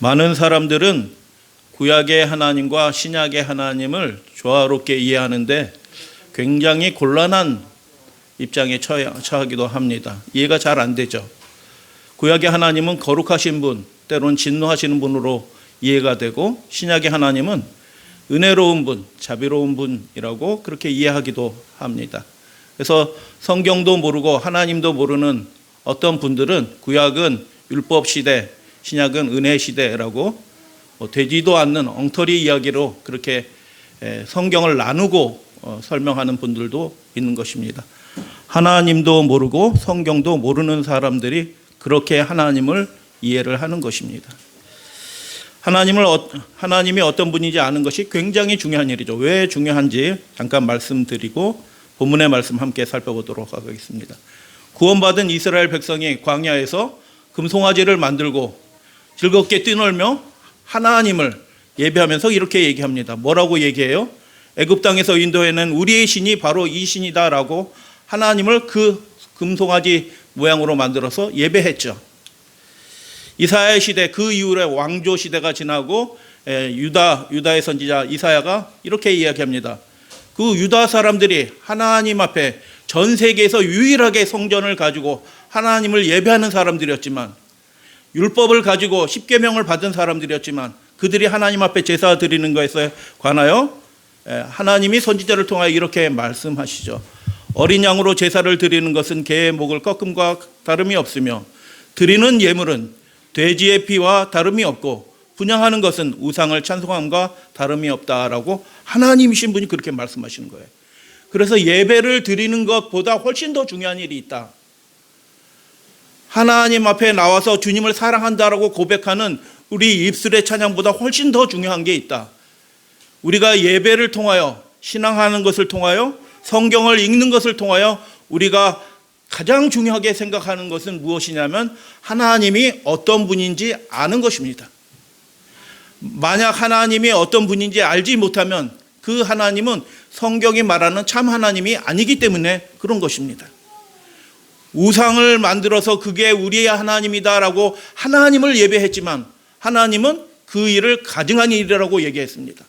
많은 사람들은 구약의 하나님과 신약의 하나님을 조화롭게 이해하는데 굉장히 곤란한 입장에 처하기도 합니다. 이해가 잘 안 되죠. 구약의 하나님은 거룩하신 분, 때로는 진노하시는 분으로 이해가 되고, 신약의 하나님은 은혜로운 분, 자비로운 분이라고 그렇게 이해하기도 합니다. 그래서 성경도 모르고 하나님도 모르는 어떤 분들은 구약은 율법 시대, 신약은 은혜 시대라고 되지도 않는 엉터리 이야기로 그렇게 성경을 나누고 설명하는 분들도 있는 것입니다. 하나님도 모르고 성경도 모르는 사람들이 그렇게 하나님을 이해를 하는 것입니다. 하나님이 어떤 분인지 아는 것이 굉장히 중요한 일이죠. 왜 중요한지 잠깐 말씀드리고 본문의 말씀 함께 살펴보도록 하겠습니다. 구원받은 이스라엘 백성이 광야에서 금송아지를 만들고 즐겁게 뛰놀며 하나님을 예배하면서 이렇게 얘기합니다. 뭐라고 얘기해요? 애굽 땅에서 인도해낸 우리의 신이 바로 이 신이다라고 하나님을 그 금송아지 모양으로 만들어서 예배했죠. 이사야의 시대, 그 이후에 왕조 시대가 지나고 유다의 선지자 이사야가 이렇게 이야기합니다. 그 유다 사람들이 하나님 앞에 전 세계에서 유일하게 성전을 가지고 하나님을 예배하는 사람들이었지만, 율법을 가지고 십계명을 받은 사람들이었지만, 그들이 하나님 앞에 제사 드리는 것에 관하여 하나님이 선지자를 통하여 이렇게 말씀하시죠. 어린 양으로 제사를 드리는 것은 개의 목을 꺾음과 다름이 없으며, 드리는 예물은 돼지의 피와 다름이 없고, 분향하는 것은 우상을 찬송함과 다름이 없다라고 하나님이신 분이 그렇게 말씀하시는 거예요. 그래서 예배를 드리는 것보다 훨씬 더 중요한 일이 있다. 하나님 앞에 나와서 주님을 사랑한다라고 고백하는 우리 입술의 찬양보다 훨씬 더 중요한 게 있다. 우리가 예배를 통하여, 신앙하는 것을 통하여, 성경을 읽는 것을 통하여 우리가 가장 중요하게 생각하는 것은 무엇이냐면 하나님이 어떤 분인지 아는 것입니다. 만약 하나님이 어떤 분인지 알지 못하면 그 하나님은 성경이 말하는 참 하나님이 아니기 때문에 그런 것입니다. 우상을 만들어서 그게 우리의 하나님이다라고 하나님을 예배했지만 하나님은 그 일을 가증한 일이라고 얘기했습니다.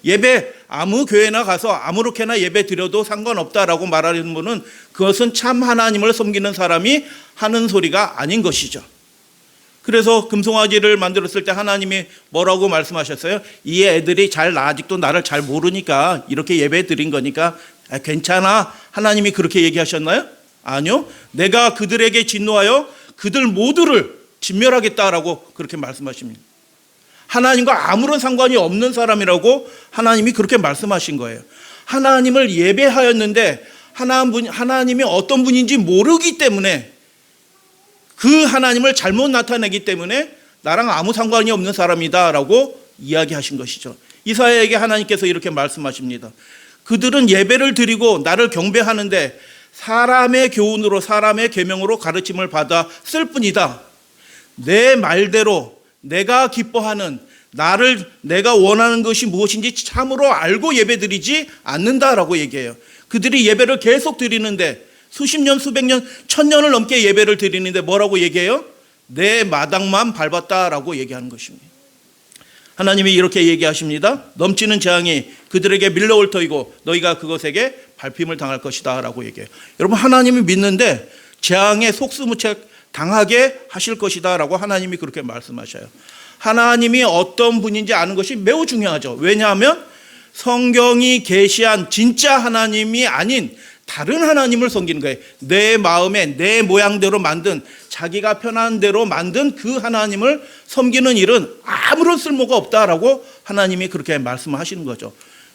예배 아무 교회나 가서 아무렇게나 예배 드려도 상관없다라고 말하는 분은 그것은 참 하나님을 섬기는 사람이 하는 소리가 아닌 것이죠. 그래서 금송아지를 만들었을 때 하나님이 뭐라고 말씀하셨어요? 이 애들이 아직도 나를 잘 모르니까 이렇게 예배 드린 거니까 괜찮아. 하나님이 그렇게 얘기하셨나요? 아니요. 내가 그들에게 진노하여 그들 모두를 진멸하겠다라고 그렇게 말씀하십니다. 하나님과 아무런 상관이 없는 사람이라고 하나님이 그렇게 말씀하신 거예요. 하나님을 예배하였는데 하나님이 어떤 분인지 모르기 때문에, 그 하나님을 잘못 나타내기 때문에 나랑 아무 상관이 없는 사람이다라고 이야기하신 것이죠. 이사야에게 하나님께서 이렇게 말씀하십니다. 그들은 예배를 드리고 나를 경배하는데 사람의 교훈으로, 사람의 계명으로 가르침을 받았을 뿐이다. 내 말대로 내가 기뻐하는, 내가 원하는 것이 무엇인지 참으로 알고 예배드리지 않는다라고 얘기해요. 그들이 예배를 계속 드리는데 수십 년, 수백 년, 천년을 넘게 예배를 드리는데 뭐라고 얘기해요? 내 마당만 밟았다라고 얘기하는 것입니다. 하나님이 이렇게 얘기하십니다. 넘치는 재앙이 그들에게 밀려올 터이고 너희가 그것에게 밟힘을 당할 것이다 라고 얘기해요. 여러분, 하나님이 믿는데 재앙에 속수무책 당하게 하실 것이다 라고 하나님이 그렇게 말씀하셔요. 하나님이 어떤 분인지 아는 것이 매우 중요하죠. 왜냐하면 성경이 계시한 진짜 하나님이 아닌 다른 하나님을 섬기는 거예요. 내 마음에 내 모양대로 만든, 자기가 편한 대로 만든 그 하나님을 섬기는 일은 아무런 쓸모가 없다라고 하나님이 그렇게 말씀하시는 거죠.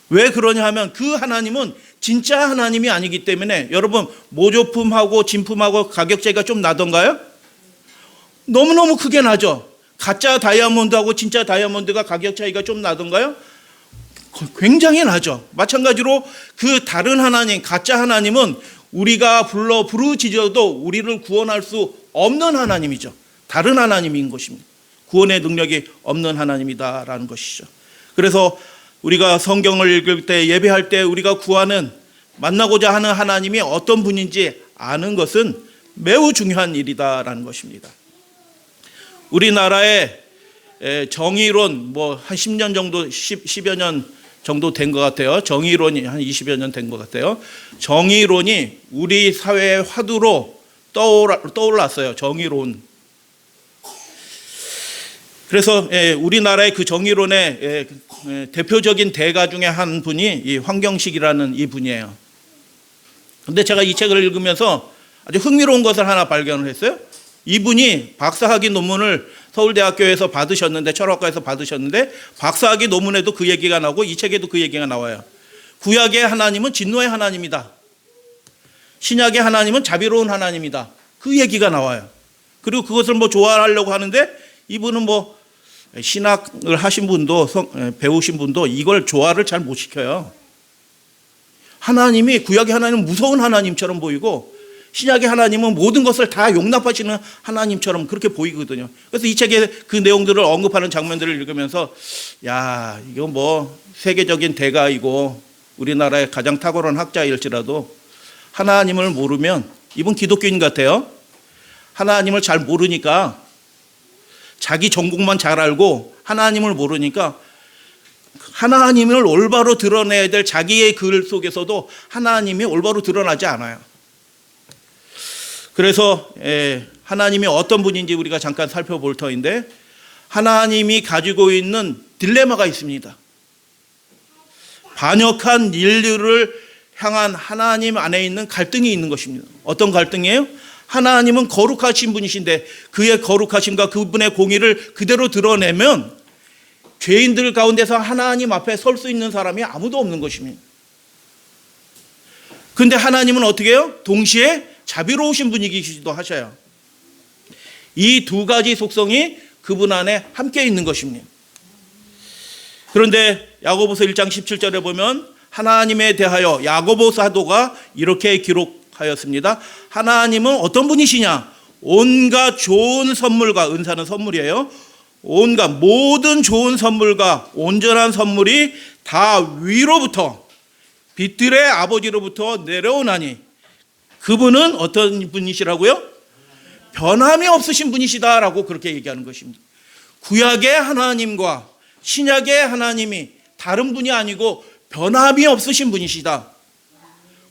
왜 그러냐 하면 그 하나님은 진짜 하나님이 아니기 때문에. 여러분, 모조품하고 진품하고 가격 차이가 좀 나던가요? 너무너무 크게 나죠. 가짜 다이아몬드하고 진짜 다이아몬드가 가격 차이가 좀 나던가요? 굉장히 나죠. 마찬가지로 그 다른 하나님, 가짜 하나님은 우리가 부르짖어도 우리를 구원할 수 없는 하나님이죠. 다른 하나님인 것입니다. 구원의 능력이 없는 하나님이다라는 것이죠. 그래서 우리가 성경을 읽을 때, 예배할 때 우리가 구하는, 만나고자 하는 하나님이 어떤 분인지 아는 것은 매우 중요한 일이다라는 것입니다. 우리나라에 정의론 뭐 한 10년 정도 10여 년 정도 된 것 같아요. 정의론이 한 20여 년 된 것 같아요. 정의론이 우리 사회의 화두로 떠올랐어요. 정의론. 그래서 우리나라의 그 정의론의 대표적인 대가 중에 한 분이 이 황경식이라는 이 분이에요. 근데 제가 이 책을 읽으면서 아주 흥미로운 것을 하나 발견을 했어요. 이분이 박사학위 논문을 서울대학교에서 받으셨는데, 철학과에서 받으셨는데, 박사학위 논문에도 그 얘기가 나오고 이 책에도 그 얘기가 나와요. 구약의 하나님은 진노의 하나님이다. 신약의 하나님은 자비로운 하나님이다. 그 얘기가 나와요. 그리고 그것을 뭐 조화하려고 하는데, 이분은 뭐 신학을 하신 분도 배우신 분도 이걸 조화를 잘 못 시켜요. 하나님이, 구약의 하나님은 무서운 하나님처럼 보이고 신약의 하나님은 모든 것을 다 용납하시는 하나님처럼 그렇게 보이거든요. 그래서 이 책에 그 내용들을 언급하는 장면들을 읽으면서, 야, 이거 뭐 세계적인 대가이고 우리나라의 가장 탁월한 학자일지라도 하나님을 모르면, 이분 기독교인 같아요. 하나님을 잘 모르니까, 자기 전공만 잘 알고 하나님을 모르니까 하나님을 올바로 드러내야 될 자기의 글 속에서도 하나님이 올바로 드러나지 않아요. 그래서 하나님이 어떤 분인지 우리가 잠깐 살펴볼 터인데, 하나님이 가지고 있는 딜레마가 있습니다. 반역한 인류를 향한 하나님 안에 있는 갈등이 있는 것입니다. 어떤 갈등이에요? 하나님은 거룩하신 분이신데 그의 거룩하심과 그분의 공의를 그대로 드러내면 죄인들 가운데서 하나님 앞에 설 수 있는 사람이 아무도 없는 것입니다. 그런데 하나님은 어떻게 해요? 동시에 자비로우신 분이기도 하셔요. 이 두 가지 속성이 그분 안에 함께 있는 것입니다. 그런데 야고보서 1장 17절에 보면 하나님에 대하여 야고보 사도가 이렇게 기록하였습니다. 하나님은 어떤 분이시냐? 온갖 좋은 선물과, 은사는 선물이에요. 온갖 모든 좋은 선물과 온전한 선물이 다 위로부터, 빛들의 아버지로부터 내려오나니, 그분은 어떤 분이시라고요? 변함이 없으신 분이시다라고 그렇게 얘기하는 것입니다. 구약의 하나님과 신약의 하나님이 다른 분이 아니고 변함이 없으신 분이시다.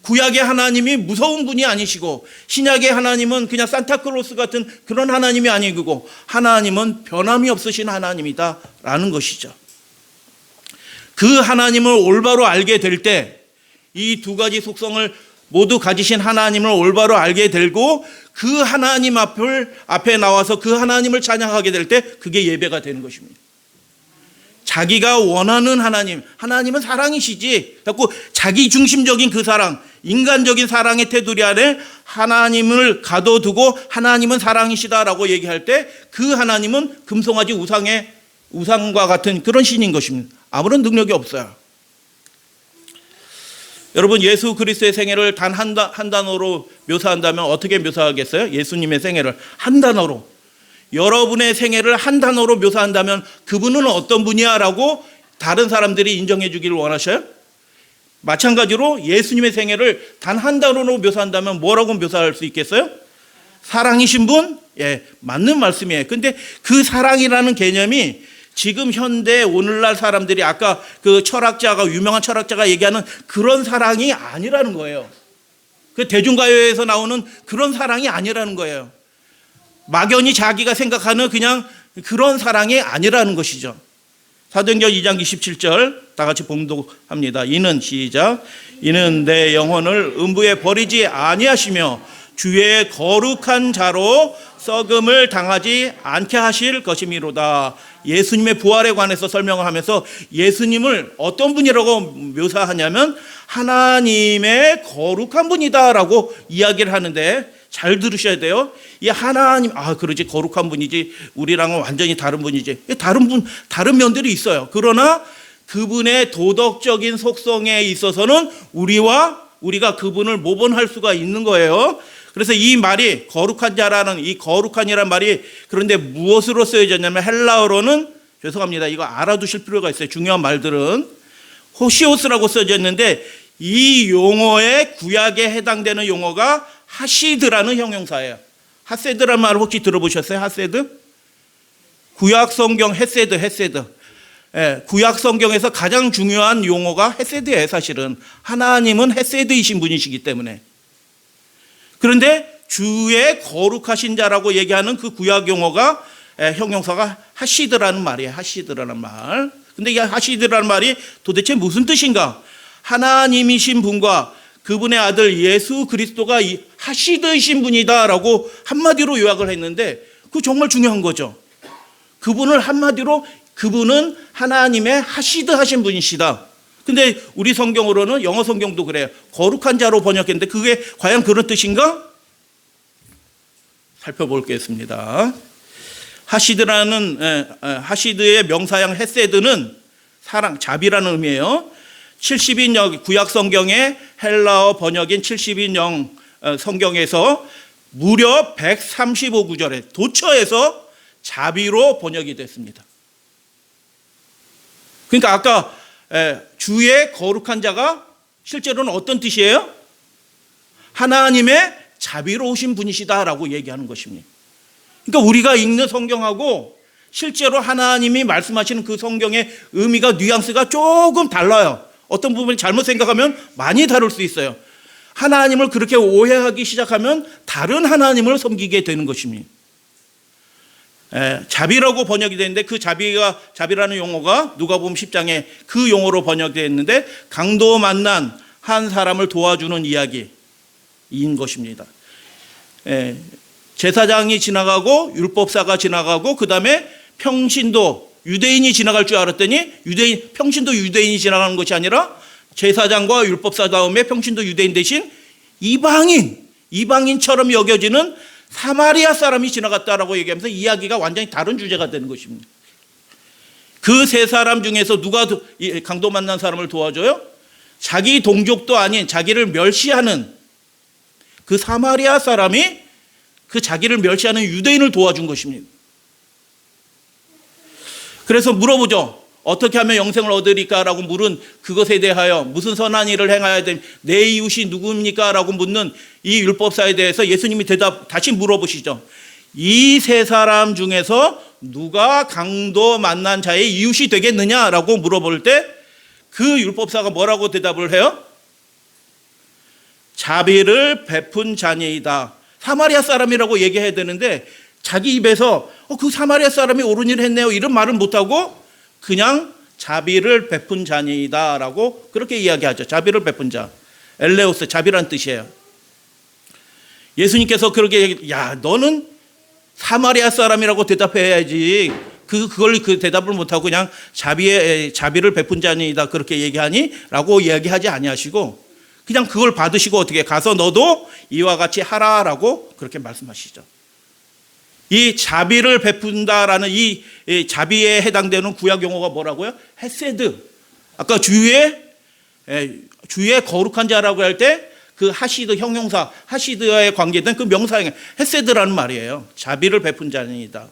구약의 하나님이 무서운 분이 아니시고 신약의 하나님은 그냥 산타클로스 같은 그런 하나님이 아니고 하나님은 변함이 없으신 하나님이다라는 것이죠. 그 하나님을 올바로 알게 될 때 이 두 가지 속성을 모두 가지신 하나님을 올바로 알게 되고 그 하나님 앞에 나와서 그 하나님을 찬양하게 될 때 그게 예배가 되는 것입니다. 자기가 원하는 하나님, 하나님은 사랑이시지, 자꾸 자기 중심적인 그 사랑, 인간적인 사랑의 테두리 안에 하나님을 가둬두고 하나님은 사랑이시다라고 얘기할 때 그 하나님은 금송아지 우상과 같은 그런 신인 것입니다. 아무런 능력이 없어요. 여러분, 예수 그리스도의 생애를 단 한 단어로 묘사한다면 어떻게 묘사하겠어요? 예수님의 생애를 한 단어로, 여러분의 생애를 한 단어로 묘사한다면 그분은 어떤 분이야? 라고 다른 사람들이 인정해 주기를 원하셔요? 마찬가지로 예수님의 생애를 단 한 단어로 묘사한다면 뭐라고 묘사할 수 있겠어요? 사랑이신 분? 예, 맞는 말씀이에요. 근데 그 사랑이라는 개념이 지금 현대 오늘날 사람들이 아까 그 유명한 철학자가 얘기하는 그런 사랑이 아니라는 거예요. 그 대중가요에서 나오는 그런 사랑이 아니라는 거예요. 막연히 자기가 생각하는 그냥 그런 사랑이 아니라는 것이죠. 사도행전 2장 27절 다 같이 봉독합니다. 이는 내 영혼을 음부에 버리지 아니하시며 주의 거룩한 자로 썩음을 당하지 않게 하실 것이미로다. 예수님의 부활에 관해서 설명을 하면서 예수님을 어떤 분이라고 묘사하냐면 하나님의 거룩한 분이다라고 이야기를 하는데, 잘 들으셔야 돼요. 이 하나님, 그러지, 거룩한 분이지, 우리랑은 완전히 다른 분이지. 다른 면들이 있어요. 그러나 그분의 도덕적인 속성에 있어서는 우리가 그분을 모본할 수가 있는 거예요. 그래서 이 말이 거룩한 자라는 이 거룩한이라는 말이 그런데 무엇으로 쓰여졌냐면 헬라어로는, 죄송합니다, 이거 알아두실 필요가 있어요. 중요한 말들은 호시오스라고 써졌는데 이 용어의 구약에 해당되는 용어가 하시드라는 형용사예요. 하세드라는 말 혹시 들어보셨어요? 하세드? 구약 성경 헤세드. 구약 성경에서 가장 중요한 용어가 헤세드예요. 사실은 하나님은 헤세드이신 분이시기 때문에. 그런데 주의 거룩하신 자라고 얘기하는 그 구약 용어가 형용사가 하시드라는 말이에요. 하시드라는 말. 근데 이 하시드라는 말이 도대체 무슨 뜻인가? 하나님이신 분과 그분의 아들 예수 그리스도가 하시드이신 분이다라고 한마디로 요약을 했는데 그거 정말 중요한 거죠. 그분을 한마디로 그분은 하나님의 하시드 하신 분이시다. 근데 우리 성경으로는 영어 성경도 그래요. 거룩한 자로 번역했는데 그게 과연 그런 뜻인가? 살펴보겠습니다. 하시드의 명사형 헤세드는 사랑, 자비라는 의미예요. 70인역 구약 성경의 헬라어 번역인 70인역 성경에서 무려 135구절에 도처에서 자비로 번역이 됐습니다. 그러니까 아까 주의 거룩한 자가 실제로는 어떤 뜻이에요? 하나님의 자비로우신 분이시다라고 얘기하는 것입니다. 그러니까 우리가 읽는 성경하고 실제로 하나님이 말씀하시는 그 성경의 의미가 뉘앙스가 조금 달라요. 어떤 부분을 잘못 생각하면 많이 다를 수 있어요. 하나님을 그렇게 오해하기 시작하면 다른 하나님을 섬기게 되는 것입니다. 자비라고 번역이 되는데 그 자비라는 용어가 누가복음 10장에 그 용어로 번역되어 있는데 강도 만난 한 사람을 도와주는 이야기인 것입니다. 제사장이 지나가고 율법사가 지나가고 그 다음에 평신도 유대인이 지나갈 줄 알았더니 평신도 유대인이 지나가는 것이 아니라 제사장과 율법사 다음에 평신도 유대인 대신 이방인처럼 여겨지는 사마리아 사람이 지나갔다라고 얘기하면서 이야기가 완전히 다른 주제가 되는 것입니다. 그 세 사람 중에서 누가 강도 만난 사람을 도와줘요? 자기 동족도 아닌 자기를 멸시하는 그 사마리아 사람이 그 자기를 멸시하는 유대인을 도와준 것입니다. 그래서 물어보죠. 어떻게 하면 영생을 얻으리까라고 물은 그것에 대하여 무슨 선한 일을 행해야 되니 내 이웃이 누구입니까? 라고 묻는 이 율법사에 대해서 예수님이 다시 물어보시죠. 이 세 사람 중에서 누가 강도 만난 자의 이웃이 되겠느냐라고 물어볼 때 그 율법사가 뭐라고 대답을 해요? 자비를 베푼 자니이다. 사마리아 사람이라고 얘기해야 되는데 자기 입에서 그 사마리아 사람이 옳은 일을 했네요 이런 말은 못하고 그냥 자비를 베푼 자니이다라고 그렇게 이야기하죠. 자비를 베푼 자. 엘레오스, 자비란 뜻이에요. 예수님께서 그렇게 너는 사마리아 사람이라고 대답해야지. 그걸 그 대답을 못하고 그냥 자비를 베푼 자니이다 그렇게 얘기하니? 라고 이야기하지 아니하시고 그냥 그걸 받으시고 어떻게 가서 너도 이와 같이 하라라고 그렇게 말씀하시죠. 이 자비를 베푼다라는 이 자비에 해당되는 구약 용어가 뭐라고요? 헤세드. 아까 주의 거룩한 자라고 할 때 그 하시드 형용사, 하시드와의 관계된 그 명사형 헤세드라는 말이에요. 자비를 베푼 자니이다.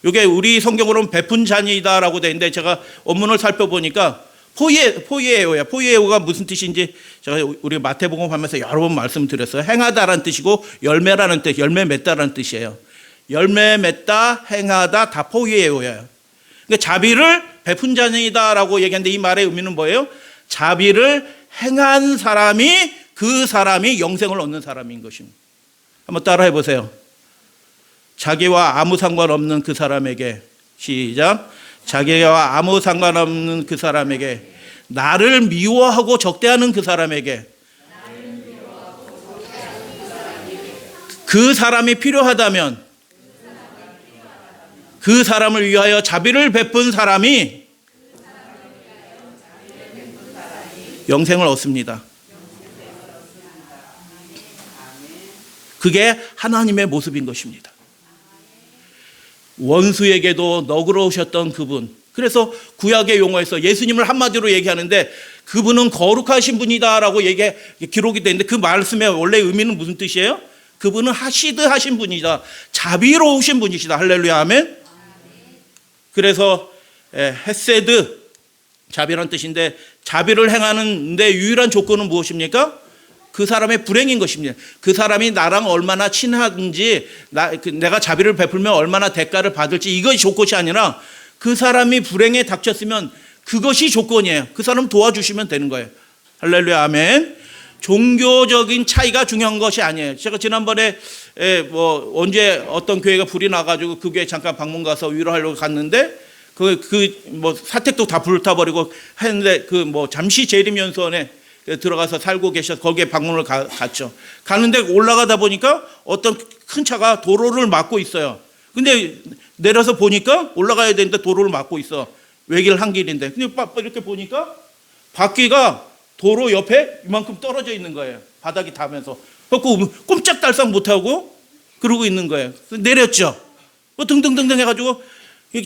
이게 우리 성경으로는 베푼 자니이다라고 되어 있는데 제가 원문을 살펴보니까 포이에오야. 포이에오가 무슨 뜻인지 제가 우리 마태복음 하면서 여러 번 말씀드렸어요. 행하다라는 뜻이고 열매라는 뜻, 열매 맺다라는 뜻이에요. 열매 맺다, 행하다 다 포이에오예요. 그러니까 자비를 베푼 자니이다라고 얘기하는데 이 말의 의미는 뭐예요? 자비를 행한 사람이 그 사람이 영생을 얻는 사람인 것입니다. 한번 따라해 보세요. 자기와 아무 상관없는 그 사람에게 시작. 자기와 아무 상관없는 그 사람에게 나를 미워하고 적대하는 그 사람에게 그 사람이 필요하다면 그 사람을 위하여 자비를 베푼 사람이 영생을 얻습니다. 그게 하나님의 모습인 것입니다. 원수에게도 너그러우셨던 그분. 그래서 구약의 용어에서 예수님을 한마디로 얘기하는데 그분은 거룩하신 분이다라고 기록이 되는데 그 말씀의 원래 의미는 무슨 뜻이에요? 그분은 하시드 하신 분이다. 자비로우신 분이시다. 할렐루야 아멘. 그래서 헤세드 자비란 뜻인데 자비를 행하는 데 유일한 조건은 무엇입니까? 그 사람의 불행인 것입니다. 그 사람이 나랑 얼마나 친한지, 내가 자비를 베풀면 얼마나 대가를 받을지, 이것이 조건이 아니라 그 사람이 불행에 닥쳤으면 그것이 조건이에요. 그 사람 도와주시면 되는 거예요. 할렐루야, 아멘. 종교적인 차이가 중요한 것이 아니에요. 제가 지난번에 언제 어떤 교회가 불이 나가지고 그 교회 잠깐 방문 가서 위로하려고 갔는데 사택도 다 불타버리고 했는데 잠시 재림연수원에 들어가서 살고 계셔서 거기에 방문을 갔죠. 가는데 올라가다 보니까 어떤 큰 차가 도로를 막고 있어요. 근데 내려서 보니까 올라가야 되는데 도로를 막고 있어. 외길 한 길인데. 근데 이렇게 보니까 바퀴가 도로 옆에 이만큼 떨어져 있는 거예요. 바닥이 닿으면서. 그래서 꼼짝달싹 못하고 그러고 있는 거예요. 내렸죠. 등등등등 해가지고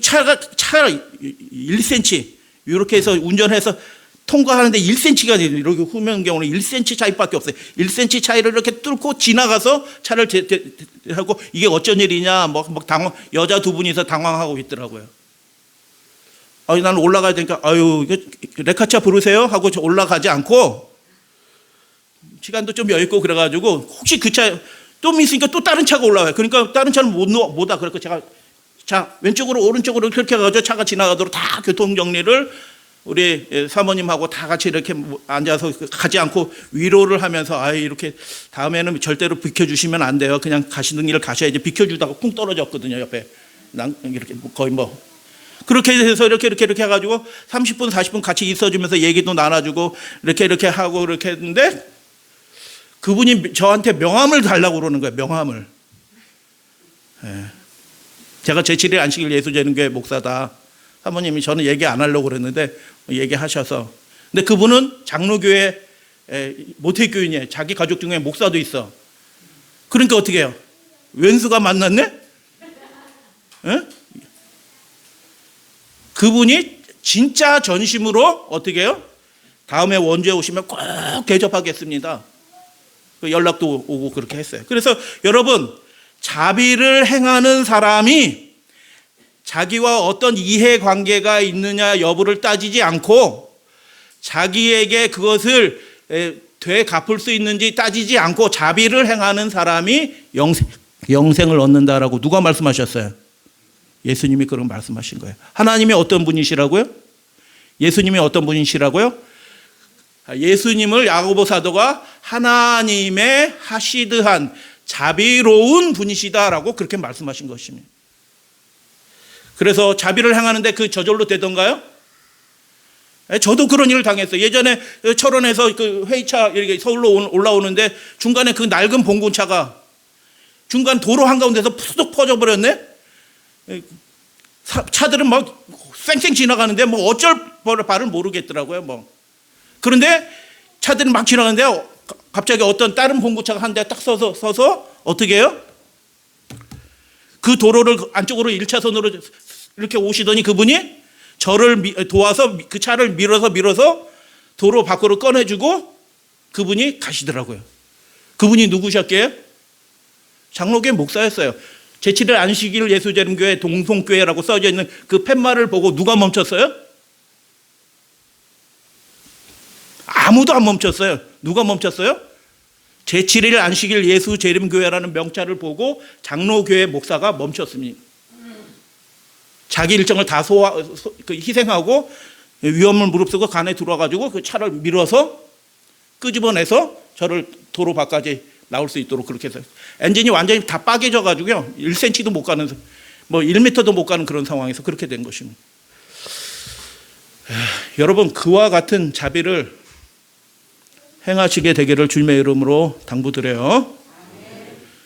차가 1cm 이렇게 해서 운전해서 통과하는데 1cm가 이렇게 후면 경우는 1cm 차이밖에 없어요. 1cm 차이를 이렇게 뚫고 지나가서 차를 하고 이게 어쩐 일이냐 여자 두 분이서 당황하고 있더라고요. 나는 올라가야 되니까 레카차 부르세요 하고 올라가지 않고 시간도 좀 여유있고 그래가지고 혹시 그 차 또 있으니까 또 다른 차가 올라와요. 그러니까 다른 차는 못 와. 그래서 제가 자 왼쪽으로 오른쪽으로 그렇게 해가지고 차가 지나가도록 다 교통정리를 우리 사모님하고 다 같이 이렇게 앉아서 가지 않고 위로를 하면서 이렇게 다음에는 절대로 비켜주시면 안 돼요. 그냥 가시는 길을 가셔야지. 비켜주다가 쿵 떨어졌거든요. 옆에 이렇게 거의 그렇게 해서 이렇게 해가지고 30분 40분 같이 있어주면서 얘기도 나눠주고 이렇게 하고 이렇게 했는데 그분이 저한테 명함을 달라고 그러는 거예요. 명함을. 제가 제7일 안식일 예수재림교회 목사다. 사모님이 저는 얘기 안 하려고 그랬는데 얘기하셔서. 근데 그분은 장로교회 모태교인이에요. 자기 가족 중에 목사도 있어. 그러니까 어떻게 해요? 왼수가 만났네? 그분이 진짜 전심으로 어떻게 해요? 다음에 원주에 오시면 꼭 대접하겠습니다. 연락도 오고 그렇게 했어요. 그래서 여러분, 자비를 행하는 사람이 자기와 어떤 이해관계가 있느냐 여부를 따지지 않고 자기에게 그것을 되갚을 수 있는지 따지지 않고 자비를 행하는 사람이 영생을 얻는다라고 누가 말씀하셨어요? 예수님이 그런 말씀하신 거예요. 하나님이 어떤 분이시라고요? 예수님이 어떤 분이시라고요? 예수님을 야고보 사도가 하나님의 하시드한 자비로운 분이시다라고 그렇게 말씀하신 것입니다. 그래서 자비를 행하는데 그 저절로 되던가요? 저도 그런 일을 당했어요. 예전에 철원에서 그 회의차 이렇게 서울로 올라오는데 중간에 그 낡은 봉고차가 중간 도로 한가운데서 푸득 퍼져버렸네? 차들은 쌩쌩 지나가는데 어쩔 바를 모르겠더라고요. 그런데 차들은 막 지나가는데 갑자기 어떤 다른 봉고차가 한 대 딱 서서 어떻게 해요? 그 도로를 안쪽으로 1차선으로 이렇게 오시더니 그분이 저를 도와서 그 차를 밀어서 도로 밖으로 꺼내주고 그분이 가시더라고요. 그분이 누구셨게요? 장로교회 목사였어요. 제7일 안식일 예수재림교회 동성교회라고 써져 있는 그 팻말을 보고 누가 멈췄어요? 아무도 안 멈췄어요. 누가 멈췄어요? 제7일 안식일 예수재림교회라는 명찰을 보고 장로교회 목사가 멈췄습니다. 자기 일정을 다 희생하고 위험을 무릅쓰고 간에 들어와가지고 그 차를 밀어서 끄집어내서 저를 도로 밖까지 나올 수 있도록 그렇게 해서 엔진이 완전히 다 빠개져가지고요 1cm도 못 가는 1m도 못 가는 그런 상황에서 그렇게 된 것입니다. 여러분, 그와 같은 자비를 행하시게 되기를 주님의 이름으로 당부드려요.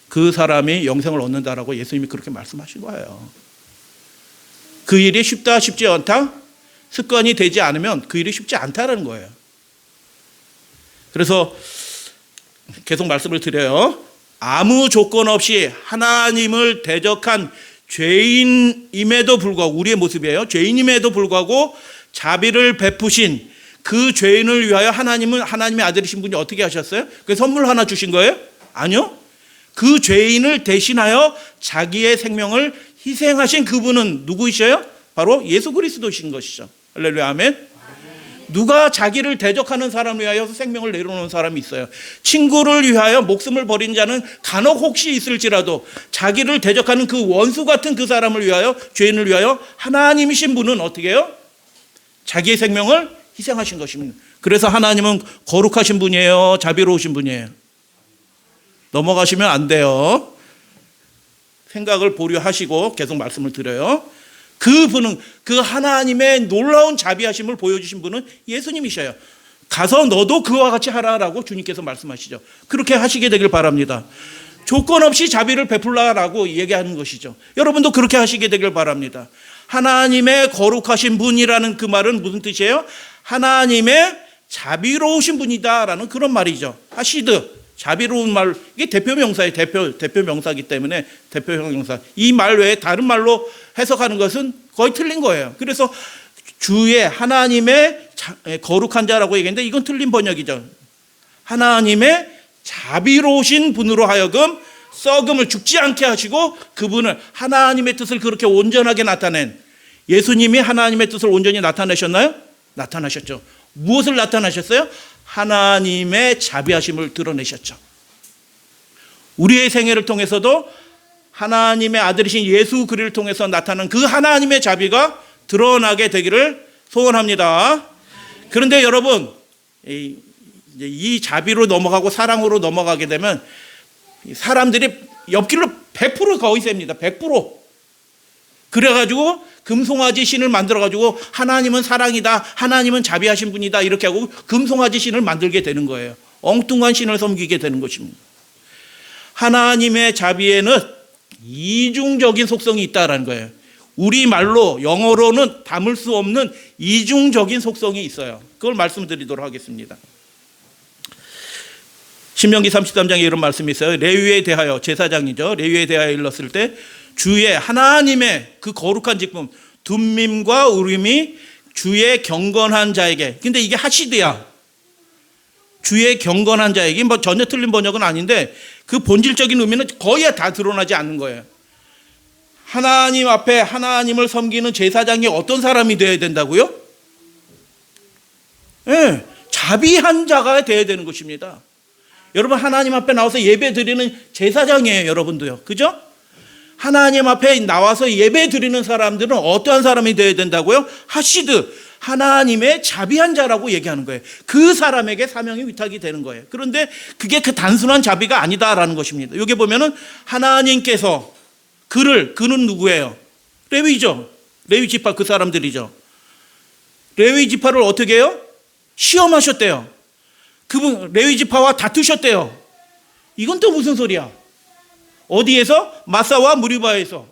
그 사람이 영생을 얻는다라고 예수님이 그렇게 말씀하신 거예요. 그 일이 쉽다 쉽지 않다? 습관이 되지 않으면 그 일이 쉽지 않다라는 거예요. 그래서 계속 말씀을 드려요. 아무 조건 없이 하나님을 대적한 죄인임에도 불구하고, 우리의 모습이에요. 죄인임에도 불구하고 자비를 베푸신 그 죄인을 위하여 하나님은 하나님의 아들이신 분이 어떻게 하셨어요? 그 선물 하나 주신 거예요? 아니요. 그 죄인을 대신하여 자기의 생명을 희생하신 그분은 누구이셔요? 바로 예수 그리스도신 것이죠. 할렐루야, 아멘. 누가 자기를 대적하는 사람을 위하여 생명을 내려놓는 사람이 있어요. 친구를 위하여 목숨을 버린 자는 간혹 혹시 있을지라도 자기를 대적하는 그 원수 같은 그 사람을 위하여, 죄인을 위하여 하나님이신 분은 어떻게 해요? 자기의 생명을 희생하신 것입니다. 그래서 하나님은 거룩하신 분이에요, 자비로우신 분이에요? 넘어가시면 안 돼요. 생각을 보류하시고 계속 말씀을 드려요. 그분은, 그 하나님의 놀라운 자비하심을 보여주신 분은 예수님이셔요. 가서 너도 그와 같이 하라라고 주님께서 말씀하시죠. 그렇게 하시게 되길 바랍니다. 조건 없이 자비를 베풀라라고 얘기하는 것이죠. 여러분도 그렇게 하시게 되길 바랍니다. 하나님의 거룩하신 분이라는 그 말은 무슨 뜻이에요? 하나님의 자비로우신 분이다라는 그런 말이죠. 하시드, 자비로운 말, 이게 대표 명사예요. 대표 명사이기 때문에 대표형 명사. 이 말 외에 다른 말로 해석하는 것은 거의 틀린 거예요. 그래서 주의 하나님의 거룩한 자라고 얘기했는데 이건 틀린 번역이죠. 하나님의 자비로우신 분으로 하여금 썩음을 죽지 않게 하시고 그분을, 하나님의 뜻을 그렇게 온전하게 나타낸, 예수님이 하나님의 뜻을 온전히 나타내셨나요? 나타나셨죠. 무엇을 나타나셨어요? 하나님의 자비하심을 드러내셨죠. 우리의 생애를 통해서도 하나님의 아들이신 예수 그리스도를 통해서 나타난 그 하나님의 자비가 드러나게 되기를 소원합니다. 그런데 여러분, 이 자비로 넘어가고 사랑으로 넘어가게 되면 사람들이 옆길로 100% 거의 셉니다. 100%. 그래가지고 금송아지 신을 만들어가지고 하나님은 사랑이다, 하나님은 자비하신 분이다 이렇게 하고 금송아지 신을 만들게 되는 거예요. 엉뚱한 신을 섬기게 되는 것입니다. 하나님의 자비에는 이중적인 속성이 있다라는 거예요. 우리말로, 영어로는 담을 수 없는 이중적인 속성이 있어요. 그걸 말씀드리도록 하겠습니다. 신명기 33장에 이런 말씀이 있어요. 레위에 대하여, 제사장이죠. 레위에 대하여 일렀을 때 주의 하나님의 그 거룩한 직분, 둠밈과 우림이 주의 경건한 자에게. 근데 이게 하시드야. 주의 경건한 자에게. 뭐 전혀 틀린 번역은 아닌데 그 본질적인 의미는 거의 다 드러나지 않는 거예요. 하나님 앞에 하나님을 섬기는 제사장이 어떤 사람이 되어야 된다고요? 네, 자비한 자가 되어야 되는 것입니다. 여러분, 하나님 앞에 나와서 예배 드리는 제사장이에요. 여러분도요. 그죠? 하나님 앞에 나와서 예배 드리는 사람들은 어떠한 사람이 되어야 된다고요? 하시드, 하나님의 자비한 자라고 얘기하는 거예요. 그 사람에게 사명이 위탁이 되는 거예요. 그런데 그게 그 단순한 자비가 아니다라는 것입니다. 여기 보면은 하나님께서 그는 누구예요? 레위죠. 레위 지파 그 사람들이죠. 레위 지파를 어떻게 해요? 시험하셨대요. 그분 레위 지파와 다투셨대요. 이건 또 무슨 소리야? 어디에서? 마사와 무리바에서.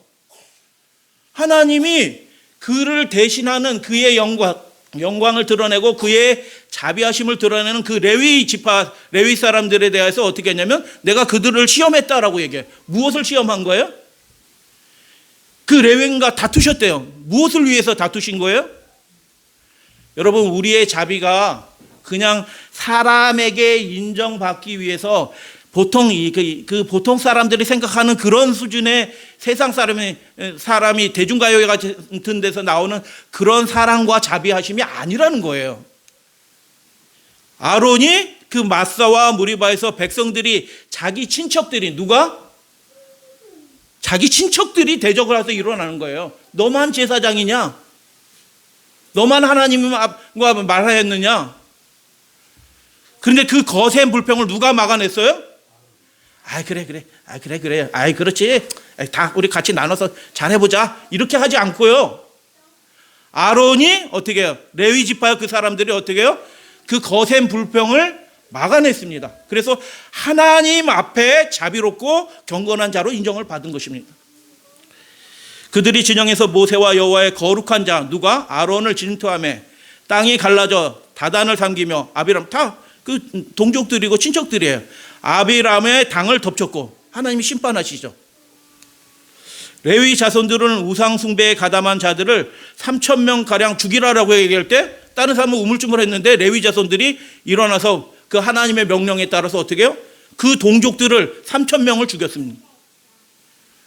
하나님이 그를 대신하는 그의 영광을 드러내고 그의 자비하심을 드러내는 그 레위 지파, 레위 사람들에 대해서 어떻게 했냐면 내가 그들을 시험했다라고 얘기해요. 무엇을 시험한 거예요? 그 레위인과 다투셨대요. 무엇을 위해서 다투신 거예요? 여러분, 우리의 자비가 그냥 사람에게 인정받기 위해서 보통 보통 사람들이 생각하는 그런 수준의 세상 사람이 대중가요 같은 데서 나오는 그런 사랑과 자비하심이 아니라는 거예요. 아론이 그 마사와 무리바에서 백성들이 자기 친척들이 자기 친척들이 대적을 해서 일어나는 거예요. 너만 제사장이냐? 너만 하나님과 말하였느냐? 그런데 그 거센 불평을 누가 막아냈어요? 그래. 그렇지. 다 우리 같이 나눠서 잘해보자. 이렇게 하지 않고요. 아론이 어떻게 해요? 레위 지파 그 사람들이 어떻게 해요? 그 거센 불평을 막아냈습니다. 그래서 하나님 앞에 자비롭고 경건한 자로 인정을 받은 것입니다. 그들이 진영에서 모세와 여호와의 거룩한 자, 누가? 아론을 진토하며 땅이 갈라져 다단을 삼기며 아비람, 다 그 동족들이고 친척들이에요. 아비람의 당을 덮쳤고 하나님이 심판하시죠. 레위 자손들은 우상 숭배에 가담한 자들을 3,000명가량 죽이라라고 얘기할 때 다른 사람은 우물쭈물했는데 레위 자손들이 일어나서 그 하나님의 명령에 따라서 어떻게 해요? 그 동족들을 3,000명을 죽였습니다.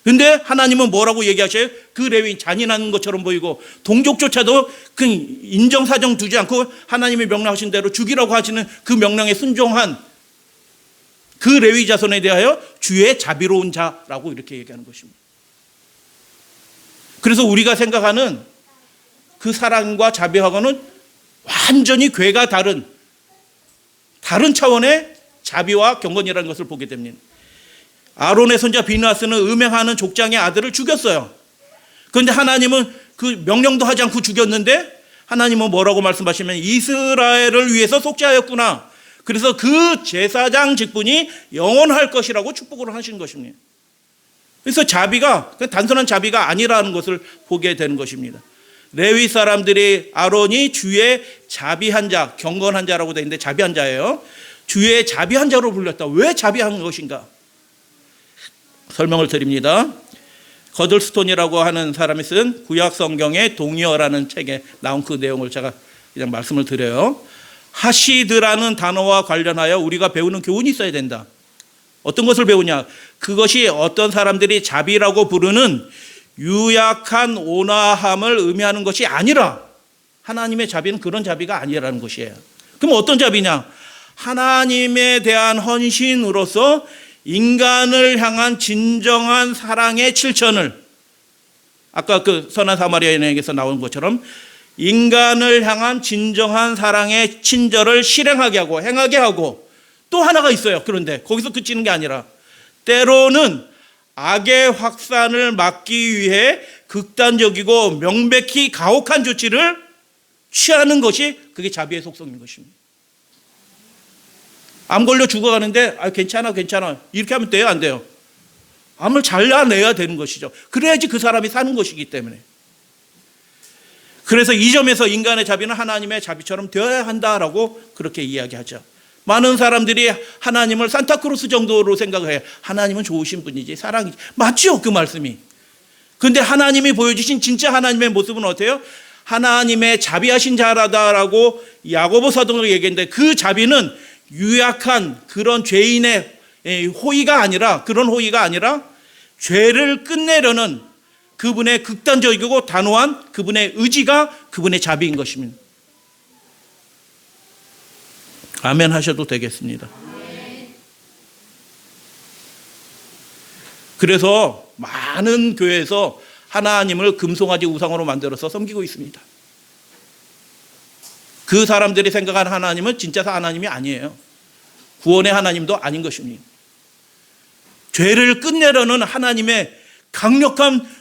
근데 하나님은 뭐라고 얘기하셔요? 그 레위인 잔인한 것처럼 보이고 동족조차도 그 인정사정 두지 않고 하나님이 명령하신 대로 죽이라고 하시는 그 명령에 순종한 그 레위 자손에 대하여 주의 자비로운 자라고 이렇게 얘기하는 것입니다. 그래서 우리가 생각하는 그 사랑과 자비하고는 완전히 궤가 다른 차원의 자비와 경건이라는 것을 보게 됩니다. 아론의 손자 비느하스는 음행하는 족장의 아들을 죽였어요. 그런데 하나님은 그 명령도 하지 않고 죽였는데 하나님은 뭐라고 말씀하시면 이스라엘을 위해서 속죄하였구나. 그래서 그 제사장 직분이 영원할 것이라고 축복을 하신 것입니다. 그래서 자비가 단순한 자비가 아니라는 것을 보게 되는 것입니다. 레위 사람들이 아론이 주의 자비한 자, 경건한 자라고 되어 있는데 자비한 자예요. 주의 자비한 자로 불렸다. 왜 자비한 것인가? 설명을 드립니다. 거들스톤이라고 하는 사람이 쓴 구약 성경의 동의어라는 책에 나온 그 내용을 제가 그냥 말씀을 드려요. 하시드라는 단어와 관련하여 우리가 배우는 교훈이 있어야 된다. 어떤 것을 배우냐? 그것이 어떤 사람들이 자비라고 부르는 유약한 온화함을 의미하는 것이 아니라 하나님의 자비는 그런 자비가 아니라는 것이에요. 그럼 어떤 자비냐? 하나님에 대한 헌신으로서 인간을 향한 진정한 사랑의 실천을, 아까 그 선한 사마리아인에게서 나온 것처럼 인간을 향한 진정한 사랑의 친절을 실행하게 하고 행하게 하고, 또 하나가 있어요. 그런데 거기서 그치는 게 아니라 때로는 악의 확산을 막기 위해 극단적이고 명백히 가혹한 조치를 취하는 것이 그게 자비의 속성인 것입니다. 암 걸려 죽어가는데 괜찮아 이렇게 하면 돼요, 안 돼요? 암을 잘라내야 되는 것이죠. 그래야지 그 사람이 사는 것이기 때문에. 그래서 이 점에서 인간의 자비는 하나님의 자비처럼 되어야 한다라고 그렇게 이야기하죠. 많은 사람들이 하나님을 산타크로스 정도로 생각을 해요. 하나님은 좋으신 분이지, 사랑이지. 맞죠, 그 말씀이. 그런데 하나님이 보여주신 진짜 하나님의 모습은 어때요? 하나님의 자비하신 자라다라고 야고보 사도가 얘기했는데, 그 자비는 유약한 그런 죄인의 호의가 아니라, 그런 호의가 아니라 죄를 끝내려는 그분의 극단적이고 단호한 그분의 의지가 그분의 자비인 것입니다. 아멘 하셔도 되겠습니다. 그래서 많은 교회에서 하나님을 금송아지 우상으로 만들어서 섬기고 있습니다. 그 사람들이 생각하는 하나님은 진짜 하나님이 아니에요. 구원의 하나님도 아닌 것입니다. 죄를 끝내려는 하나님의 강력한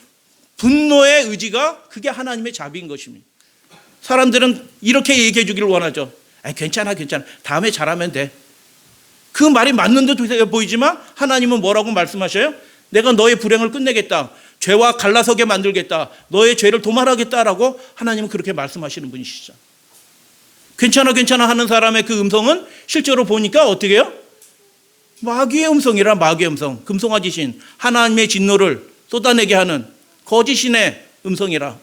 분노의 의지가 그게 하나님의 자비인 것입니다. 사람들은 이렇게 얘기해 주기를 원하죠. 괜찮아 다음에 잘하면 돼. 그 말이 맞는 듯 보이지만 하나님은 뭐라고 말씀하셔요? 내가 너의 불행을 끝내겠다, 죄와 갈라서게 만들겠다, 너의 죄를 도말하겠다라고 하나님은 그렇게 말씀하시는 분이시죠. 괜찮아 하는 사람의 그 음성은 실제로 보니까 어떻게 해요? 마귀의 음성이라, 마귀의 음성, 금송아지신 하나님의 진노를 쏟아내게 하는 거짓신의 음성이라.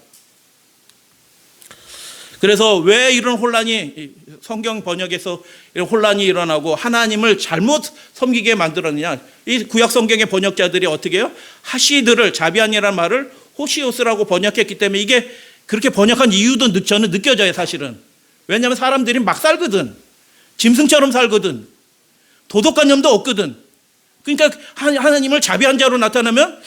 그래서 왜 이런 혼란이, 성경 번역에서 이런 혼란이 일어나고 하나님을 잘못 섬기게 만들었느냐? 이 구약 성경의 번역자들이 어떻게 해요? 하시드를, 자비한이라는 말을 호시오스라고 번역했기 때문에 이게 그렇게 번역한 이유도 저는 느껴져요, 사실은. 왜냐하면 사람들이 막 살거든. 짐승처럼 살거든. 도덕관념도 없거든. 그러니까 하나님을 자비한 자로 나타나면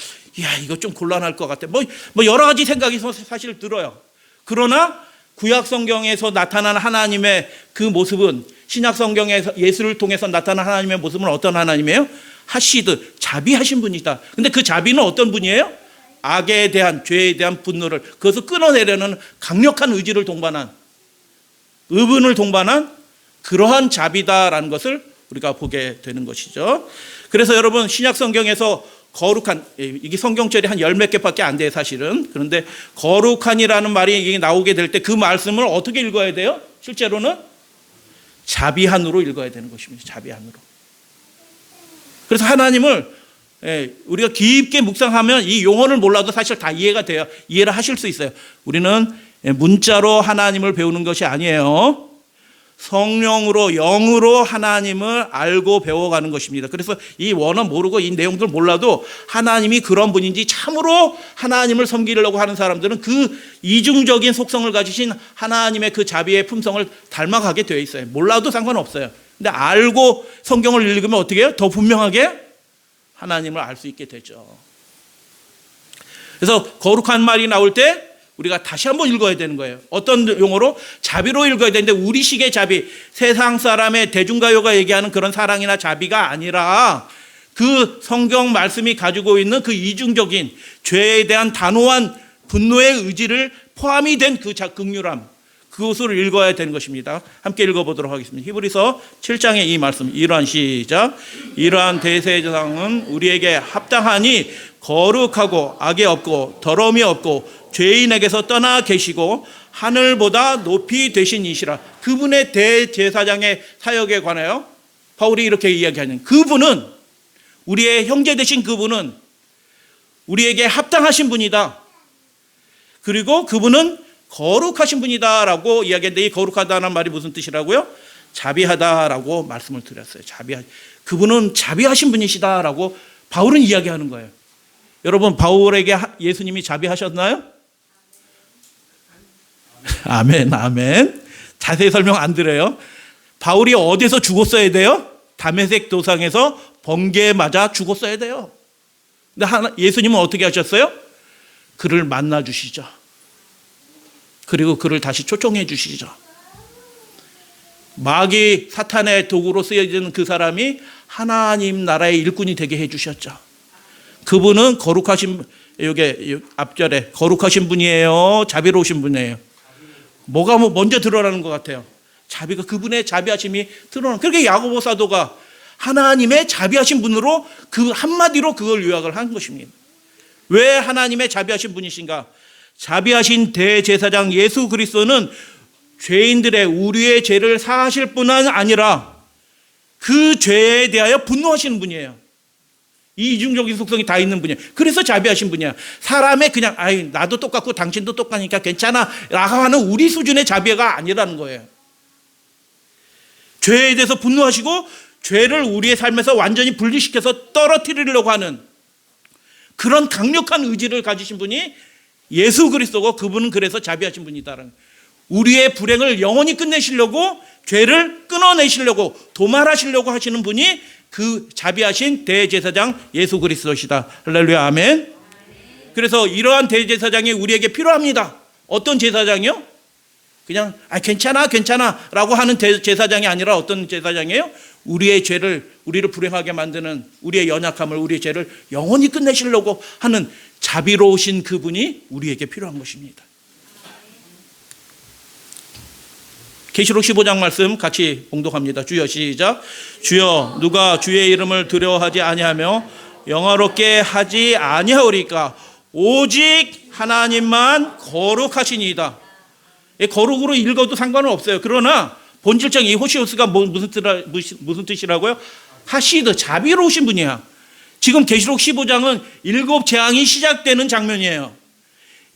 이거 좀 곤란할 것 같아. 뭐 여러 가지 생각이 사실 들어요. 그러나 구약 성경에서 나타난 하나님의 그 모습은, 신약 성경에서 예수를 통해서 나타난 하나님의 모습은 어떤 하나님이에요? 하시드, 자비하신 분이다. 근데 그 자비는 어떤 분이에요? 악에 대한, 죄에 대한 분노를, 그것을 끊어내려는 강력한 의지를 동반한, 의분을 동반한 그러한 자비다라는 것을 우리가 보게 되는 것이죠. 그래서 여러분, 신약 성경에서 거룩한, 이게 성경절이 한 열 몇 개밖에 안 돼요, 사실은. 그런데 거룩한이라는 말이 나오게 될 때 그 말씀을 어떻게 읽어야 돼요? 실제로는 자비한으로 읽어야 되는 것입니다. 자비한으로. 그래서 하나님을 우리가 깊게 묵상하면 이 용어를 몰라도 사실 다 이해가 돼요. 이해를 하실 수 있어요. 우리는 문자로 하나님을 배우는 것이 아니에요. 성령으로 영으로 하나님을 알고 배워가는 것입니다. 그래서 이 원어 모르고 이 내용들 몰라도 하나님이 그런 분인지 참으로 하나님을 섬기려고 하는 사람들은 그 이중적인 속성을 가지신 하나님의 그 자비의 품성을 닮아가게 되어 있어요. 몰라도 상관없어요. 근데 알고 성경을 읽으면 어떻게 해요? 더 분명하게 하나님을 알 수 있게 되죠. 그래서 거룩한 말이 나올 때 우리가 다시 한번 읽어야 되는 거예요. 어떤 용어로? 자비로 읽어야 되는데 우리식의 자비, 세상 사람의 대중가요가 얘기하는 그런 사랑이나 자비가 아니라 그 성경 말씀이 가지고 있는 그 이중적인 죄에 대한 단호한 분노의 의지를 포함이 된 그 긍휼함, 그것을 읽어야 되는 것입니다. 함께 읽어보도록 하겠습니다. 히브리서 7장의 이 말씀, 이러한 시작. 이러한 대제사장은 우리에게 합당하니 거룩하고 악이 없고 더러움이 없고 죄인에게서 떠나 계시고 하늘보다 높이 되신 이시라. 그분의 대제사장의 사역에 관하여 바울이 이렇게 이야기하는, 그분은, 우리의 형제 되신 그분은 우리에게 합당하신 분이다. 그리고 그분은 거룩하신 분이다라고 이야기했는데, 이 거룩하다는 말이 무슨 뜻이라고요? 자비하다라고 말씀을 드렸어요. 그분은 자비하신 분이시다라고 바울은 이야기하는 거예요. 여러분, 바울에게 예수님이 자비하셨나요? 아멘, 아멘. 자세히 설명 안 드려요. 바울이 어디서 죽었어야 돼요? 다메섹 도상에서 번개에 맞아 죽었어야 돼요. 근데 예수님은 어떻게 하셨어요? 그를 만나 주시죠. 그리고 그를 다시 초청해 주시죠. 마귀 사탄의 도구로 쓰여지는 그 사람이 하나님 나라의 일꾼이 되게 해 주셨죠. 그분은 거룩하신, 여기 앞절에 거룩하신 분이에요? 자비로우신 분이에요? 뭐가 먼저 드러나는 것 같아요? 자비가, 그분의 자비하심이 드러나는. 그렇게 야고보 사도가 하나님의 자비하신 분으로 그 한마디로 그걸 요약을 한 것입니다. 왜 하나님의 자비하신 분이신가? 자비하신 대제사장 예수 그리스도는 죄인들의, 우리의 죄를 사하실 뿐만 아니라 그 죄에 대하여 분노하시는 분이에요. 이 이중적인 속성이 다 있는 분이에요. 그래서 자비하신 분이야. 사람의 그냥 나도 똑같고 당신도 똑같으니까 괜찮아 라고 하는 우리 수준의 자비가 아니라는 거예요. 죄에 대해서 분노하시고 죄를 우리의 삶에서 완전히 분리시켜서 떨어뜨리려고 하는 그런 강력한 의지를 가지신 분이 예수 그리스도고, 그분은 그래서 자비하신 분이다라는, 우리의 불행을 영원히 끝내시려고, 죄를 끊어내시려고, 도말하시려고 하시는 분이 그 자비하신 대제사장 예수 그리스도시다. 할렐루야, 아멘. 그래서 이러한 대제사장이 우리에게 필요합니다. 어떤 제사장이요? 그냥 괜찮아 라고 하는 제사장이 아니라 어떤 제사장이에요? 우리의 죄를, 우리를 불행하게 만드는 우리의 연약함을, 우리의 죄를 영원히 끝내시려고 하는 자비로우신 그분이 우리에게 필요한 것입니다. 계시록 15장 말씀 같이 봉독합니다. 주여, 시작. 주여, 누가 주의 이름을 두려워하지 아니하며 영화롭게 하지 아니하오리까? 오직 하나님만 거룩하시니이다. 거룩으로 읽어도 상관은 없어요. 그러나 본질적 이 호시오스가 무슨 뜻이라고요? 하시드, 자비로우신 분이야. 지금 계시록 15장은 7 재앙이 시작되는 장면이에요.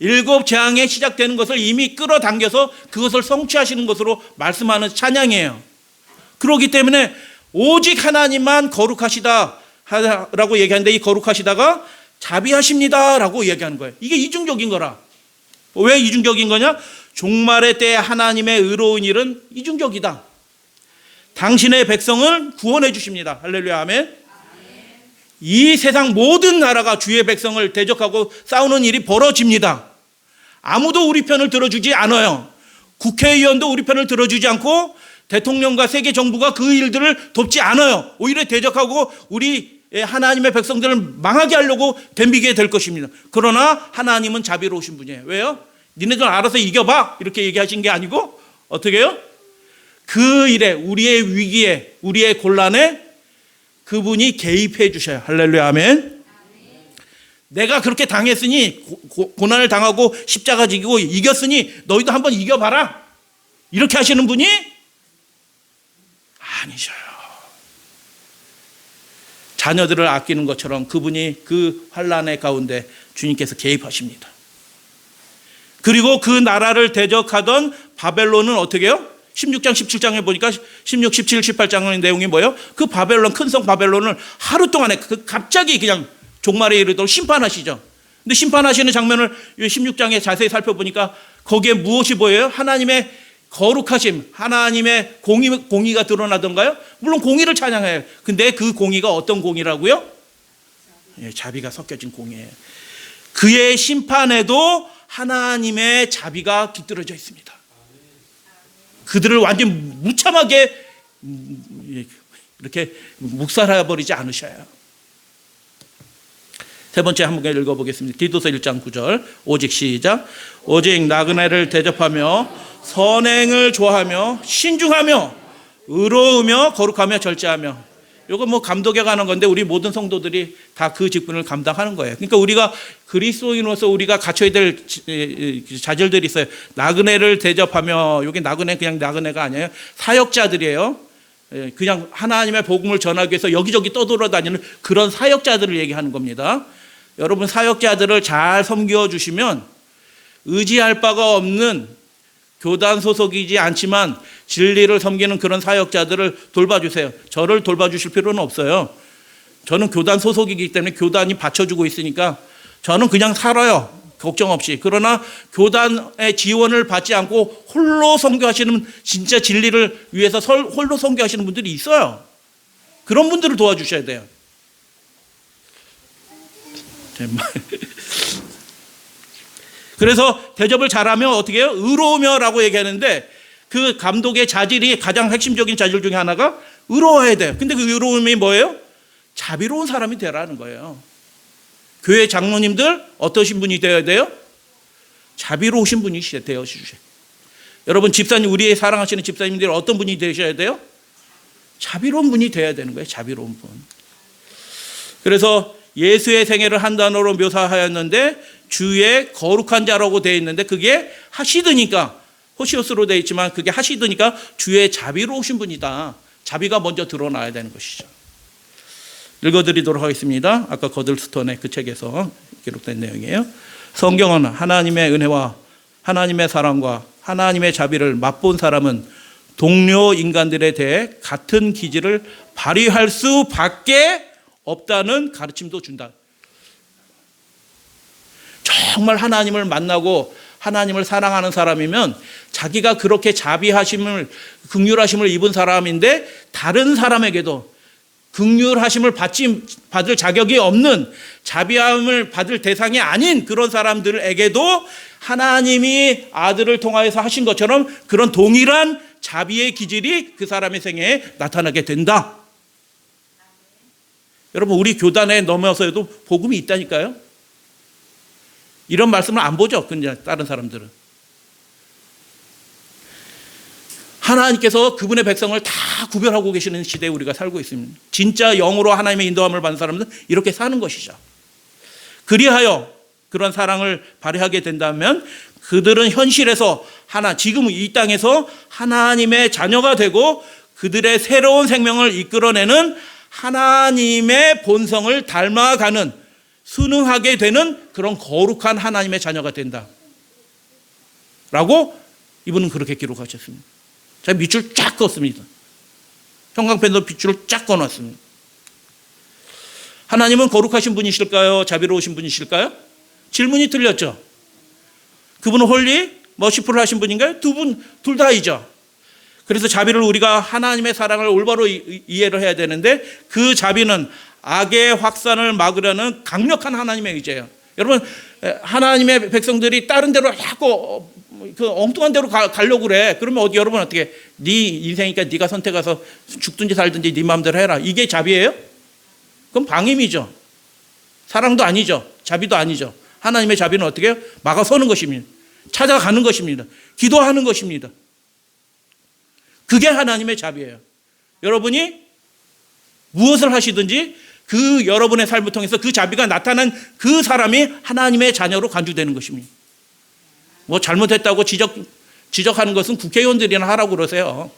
7 재앙에 시작되는 것을 이미 끌어당겨서 그것을 성취하시는 것으로 말씀하는 찬양이에요. 그렇기 때문에 오직 하나님만 거룩하시다 라고 얘기하는데, 이 거룩하시다가 자비하십니다 라고 얘기하는 거예요. 이게 이중적인 거라. 왜 이중적인 거냐? 종말의 때에 하나님의 의로운 일은 이중적이다. 당신의 백성을 구원해 주십니다. 할렐루야, 아멘. 이 세상 모든 나라가 주의 백성을 대적하고 싸우는 일이 벌어집니다. 아무도 우리 편을 들어주지 않아요. 국회의원도 우리 편을 들어주지 않고 대통령과 세계 정부가 그 일들을 돕지 않아요. 오히려 대적하고 우리 하나님의 백성들을 망하게 하려고 덤비게 될 것입니다. 그러나 하나님은 자비로우신 분이에요. 왜요? 니네들 알아서 이겨봐 이렇게 얘기하신 게 아니고 어떻게 해요? 그 일에, 우리의 위기에, 우리의 곤란에 그분이 개입해 주셔요. 할렐루야, 아멘. 내가 그렇게 당했으니, 고난을 당하고 십자가 지고 이겼으니 너희도 한번 이겨봐라 이렇게 하시는 분이 아니셔요. 자녀들을 아끼는 것처럼 그분이 그 환난의 가운데 주님께서 개입하십니다. 그리고 그 나라를 대적하던 바벨론은 어떻게 해요? 16장, 17장에 보니까 16, 17, 18장의 내용이 뭐예요? 그 바벨론, 큰 성 바벨론을 하루 동안에 갑자기 그냥 종말에 이르도록 심판하시죠. 근데 심판하시는 장면을 16장에 자세히 살펴보니까 거기에 무엇이 보여요? 하나님의 거룩하심, 하나님의 공의가 드러나던가요? 물론 공의를 찬양해요. 근데 그 공의가 어떤 공의라고요? 자비가 섞여진 공의예요. 그의 심판에도 하나님의 자비가 깃들어져 있습니다. 그들을 완전 무참하게 이렇게 묵살해버리지 않으셔요. 세 번째 한번 읽어보겠습니다. 디도서 1장 9절. 오직 시작. 오직 나그네를 대접하며 선행을 좋아하며 신중하며 의로우며 거룩하며 절제하며. 이거 뭐 감독에 관한 건데 우리 모든 성도들이 다 그 직분을 감당하는 거예요. 그러니까 우리가 그리스도인으로서 우리가 갖춰야 될 자질들이 있어요. 나그네를 대접하며, 여기 나그네 그냥 나그네가 아니에요. 사역자들이에요. 그냥 하나님의 복음을 전하기 위해서 여기저기 떠돌아다니는 그런 사역자들을 얘기하는 겁니다. 여러분 사역자들을 잘 섬겨주시면 의지할 바가 없는 교단 소속이지 않지만 진리를 섬기는 그런 사역자들을 돌봐주세요. 저를 돌봐주실 필요는 없어요. 저는 교단 소속이기 때문에 교단이 받쳐주고 있으니까 저는 그냥 살아요. 걱정 없이. 그러나 교단의 지원을 받지 않고 홀로 선교하시는, 진짜 진리를 위해서 홀로 선교하시는 분들이 있어요. 그런 분들을 도와주셔야 돼요. 그래서 대접을 잘하면 어떻게 해요? 의로우며라고 얘기하는데 그 감독의 자질이 가장 핵심적인 자질 중에 하나가 의로워야 돼요. 근데 그 의로움이 뭐예요? 자비로운 사람이 되라는 거예요. 교회 장로님들 어떠신 분이 되어야 돼요? 자비로우신 분이 되어 주셔야. 여러분 집사님, 우리의 사랑하시는 집사님들 어떤 분이 되셔야 돼요? 자비로운 분이 되어야 되는 거예요. 자비로운 분. 그래서 예수의 생애를 한 단어로 묘사하였는데 주의 거룩한 자라고 되어 있는데 그게 하시드니까, 호시오스로 되어 있지만 그게 하시드니까 주의 자비로우신 분이다. 자비가 먼저 드러나야 되는 것이죠. 읽어드리도록 하겠습니다. 아까 거들스톤의 그 책에서 기록된 내용이에요. 성경은 하나님의 은혜와 하나님의 사랑과 하나님의 자비를 맛본 사람은 동료 인간들에 대해 같은 기질을 발휘할 수밖에 없다는 가르침도 준다. 정말 하나님을 만나고 하나님을 사랑하는 사람이면 자기가 그렇게 자비하심을, 긍휼하심을 입은 사람인데 다른 사람에게도 긍휼하심을 받을 자격이 없는, 자비함을 받을 대상이 아닌 그런 사람들에게도 하나님이 아들을 통하여서 하신 것처럼 그런 동일한 자비의 기질이 그 사람의 생애에 나타나게 된다. 여러분 우리 교단에 넘어서도 복음이 있다니까요. 이런 말씀을 안 보죠. 그냥 다른 사람들은. 하나님께서 그분의 백성을 다 구별하고 계시는 시대에 우리가 살고 있습니다. 진짜 영으로 하나님의 인도함을 받는 사람들은 이렇게 사는 것이죠. 그리하여 그런 사랑을 발휘하게 된다면 그들은 현실에서 지금 이 땅에서 하나님의 자녀가 되고 그들의 새로운 생명을 이끌어내는 하나님의 본성을 닮아가는, 순응하게 되는 그런 거룩한 하나님의 자녀가 된다. 라고 이분은 그렇게 기록하셨습니다. 제가 밑줄 쫙 그었습니다. 형광펜으로 밑줄을 쫙 그어놨습니다. 하나님은 거룩하신 분이실까요? 자비로우신 분이실까요? 질문이 틀렸죠. 그분은 홀리, 머시풀 하신 분인가요? 둘 다이죠. 그래서 자비를 우리가 하나님의 사랑을 올바로 이해를 해야 되는데 그 자비는 악의 확산을 막으려는 강력한 하나님의 의지예요. 여러분 하나님의 백성들이 다른 데로 자꾸 그 엉뚱한 데로 가려고 그래. 그러면 여러분 어떻게, 네 인생이니까 네가 선택해서 죽든지 살든지 네 마음대로 해라. 이게 자비예요? 그럼 방임이죠. 사랑도 아니죠. 자비도 아니죠. 하나님의 자비는 어떻게 해요? 막아서는 것입니다. 찾아가는 것입니다. 기도하는 것입니다. 그게 하나님의 자비예요. 여러분이 무엇을 하시든지 그 여러분의 삶을 통해서 그 자비가 나타난 그 사람이 하나님의 자녀로 간주되는 것입니다. 뭐 잘못했다고 지적하는 것은 국회의원들이나 하라고 그러세요.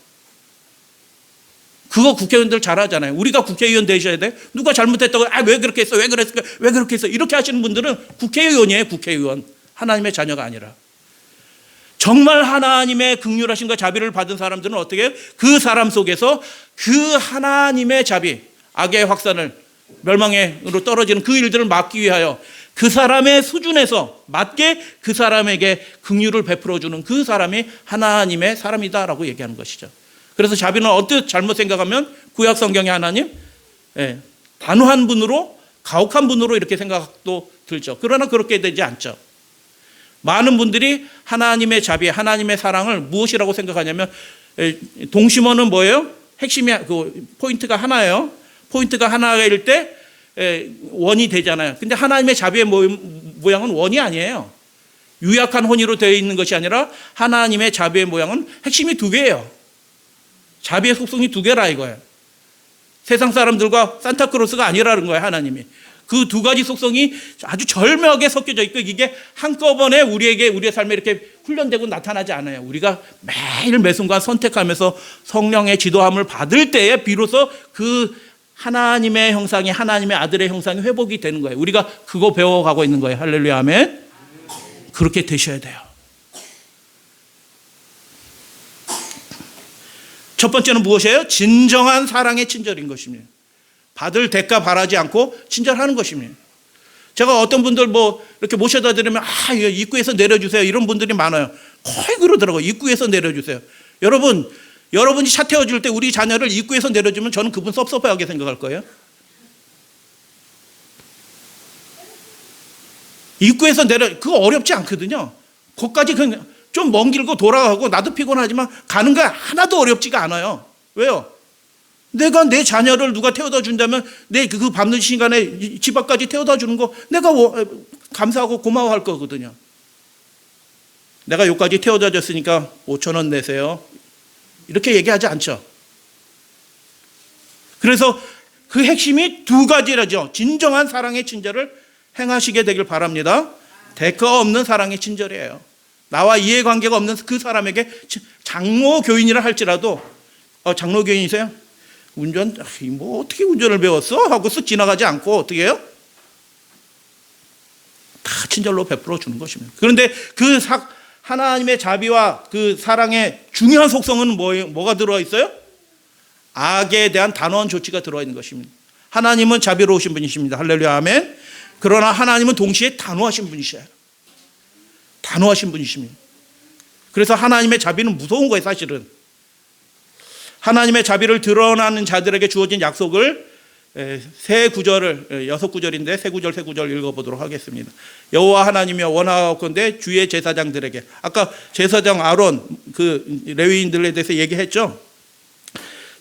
그거 국회의원들 잘하잖아요. 우리가 국회의원 되셔야 돼. 누가 잘못했다고 왜 그렇게 했어? 왜 그랬을까? 왜 그렇게 했어? 이렇게 하시는 분들은 국회의원이에요. 국회의원. 하나님의 자녀가 아니라. 정말 하나님의 긍휼하심과 자비를 받은 사람들은 어떻게 해요? 그 사람 속에서 그 하나님의 자비, 악의 확산을 멸망으로 떨어지는 그 일들을 막기 위하여 그 사람의 수준에서 맞게 그 사람에게 긍휼을 베풀어주는 그 사람이 하나님의 사람이다라고 얘기하는 것이죠. 그래서 자비는 어떻게 잘못 생각하면 구약 성경의 하나님, 단호한 분으로, 가혹한 분으로 이렇게 생각도 들죠. 그러나 그렇게 되지 않죠. 많은 분들이 하나님의 자비, 하나님의 사랑을 무엇이라고 생각하냐면, 동심어는 뭐예요? 핵심이 포인트가 하나예요. 포인트가 하나일 때 원이 되잖아요. 근데 하나님의 자비의 모양은 원이 아니에요. 유약한 혼이로 되어 있는 것이 아니라 하나님의 자비의 모양은 핵심이 두 개예요. 자비의 속성이 두 개라 이거예요. 세상 사람들과 산타크로스가 아니라는 거예요. 하나님이. 그 두 가지 속성이 아주 절묘하게 섞여져 있고 이게 한꺼번에 우리의 삶에 이렇게 훈련되고 나타나지 않아요. 우리가 매일 매순간 선택하면서 성령의 지도함을 받을 때에 비로소 그 하나님의 형상이, 하나님의 아들의 형상이 회복이 되는 거예요. 우리가 그거 배워가고 있는 거예요. 할렐루야, 아멘. 그렇게 되셔야 돼요. 첫 번째는 무엇이에요? 진정한 사랑의 친절인 것입니다. 받을 대가 바라지 않고 친절하는 것입니다. 제가 어떤 분들 이렇게 모셔다 드리면 입구에서 내려주세요 이런 분들이 많아요. 거의 그러더라고요. 입구에서 내려주세요. 여러분이 차 태워줄 때 우리 자녀를 입구에서 내려주면 저는 그분 섭섭하게 생각할 거예요. 입구에서 그거 어렵지 않거든요. 거기까지 그냥 좀 먼 길고 돌아가고 나도 피곤하지만 가는 거 하나도 어렵지가 않아요. 왜요? 내가 내 자녀를 누가 태워다 준다면 내 그 밤늦은 시간에 집 앞까지 태워다 주는 거 내가 감사하고 고마워할 거거든요. 내가 여기까지 태워다 줬으니까 5,000원 내세요. 이렇게 얘기하지 않죠. 그래서 그 핵심이 두 가지라죠. 진정한 사랑의 친절을 행하시게 되길 바랍니다. 대가 없는 사랑의 친절이에요. 나와 이해관계가 없는 그 사람에게 장로 교인이라 할지라도 장로 교인이세요? 운전 어떻게 운전을 배웠어? 하고 쓱 지나가지 않고 어떻게 해요? 다 친절로 베풀어 주는 것입니다. 그런데 그 하나님의 자비와 그 사랑의 중요한 속성은 뭐가 들어와 있어요? 악에 대한 단호한 조치가 들어와 있는 것입니다. 하나님은 자비로우신 분이십니다. 할렐루야, 아멘. 그러나 하나님은 동시에 단호하신 분이셔요. 단호하신 분이십니다. 그래서 하나님의 자비는 무서운 거예요, 사실은. 하나님의 자비를 드러나는 자들에게 주어진 약속을 세 구절을 6구절인데 세 구절 읽어보도록 하겠습니다. 여호와 하나님이여 원하건대 주의 제사장들에게, 아까 제사장 아론 그 레위인들에 대해서 얘기했죠.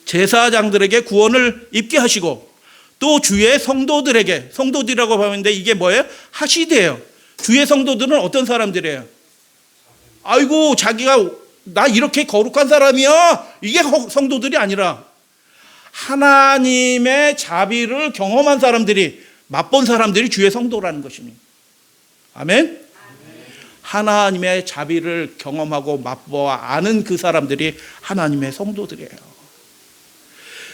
제사장들에게 구원을 입게 하시고 또 주의 성도들에게, 성도들이라고 하는데 이게 뭐예요? 하시대예요. 주의 성도들은 어떤 사람들이에요? 아이고 자기가 나 이렇게 거룩한 사람이야 이게 성도들이 아니라 하나님의 자비를 경험한 사람들이, 맛본 사람들이 주의 성도라는 것입니다. 아멘? 하나님의 자비를 경험하고 맛보아 아는 그 사람들이 하나님의 성도들이에요.